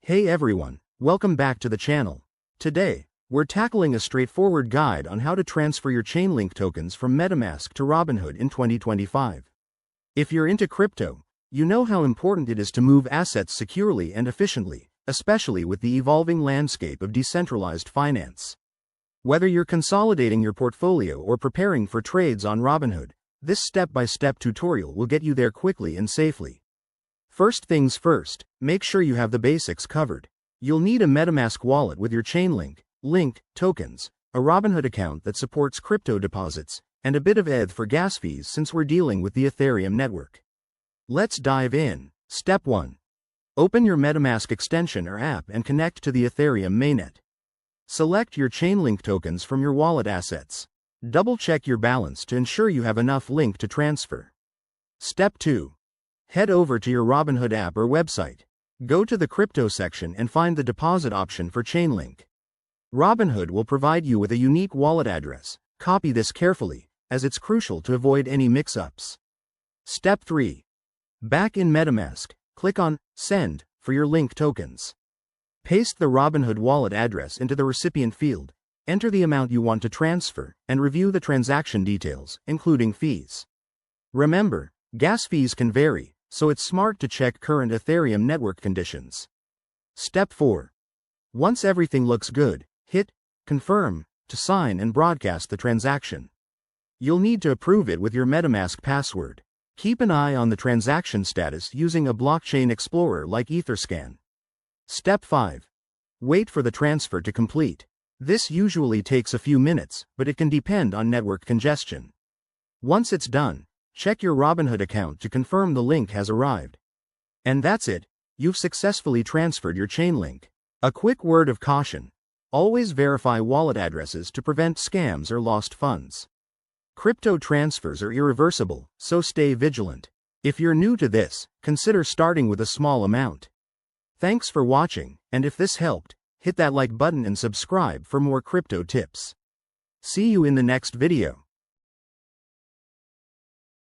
Hey everyone, welcome back to the channel. Today, we're tackling a straightforward guide on how to transfer your Chainlink tokens from Metamask to Robinhood in 2025. If you're into crypto, you know how important it is to move assets securely and efficiently, especially with the evolving landscape of decentralized finance. Whether you're consolidating your portfolio or preparing for trades on Robinhood, this step-by-step tutorial will get you there quickly and safely. First things first, make sure you have the basics covered. You'll need a Metamask wallet with your Chainlink, Link, tokens, a Robinhood account that supports crypto deposits, and a bit of ETH for gas fees since we're dealing with the Ethereum network. Let's dive in. Step 1. Open your Metamask extension or app and connect to the Ethereum mainnet. Select your Chainlink tokens from your wallet assets. Double-check your balance to ensure you have enough Link to transfer. Step 2. Head over to your Robinhood app or website. Go to the crypto section and find the deposit option for Chainlink. Robinhood will provide you with a unique wallet address. Copy this carefully, as it's crucial to avoid any mix-ups. Step 3. Back in Metamask, click on Send for your Link tokens. Paste the Robinhood wallet address into the recipient field, enter the amount you want to transfer, and review the transaction details, including fees. Remember, gas fees can vary, so it's smart to check current Ethereum network conditions. Step 4. Once everything looks good, hit Confirm to sign and broadcast the transaction. You'll need to approve it with your Metamask password. Keep an eye on the transaction status using a blockchain explorer like Etherscan. Step 5. Wait for the transfer to complete. This usually takes a few minutes, but it can depend on network congestion. Once it's done, check your Robinhood account to confirm the link has arrived. And that's it, you've successfully transferred your Chainlink. A quick word of caution: always verify wallet addresses to prevent scams or lost funds. Crypto transfers are irreversible, so stay vigilant. If you're new to this, consider starting with a small amount. Thanks for watching, and if this helped, hit that like button and subscribe for more crypto tips. See you in the next video.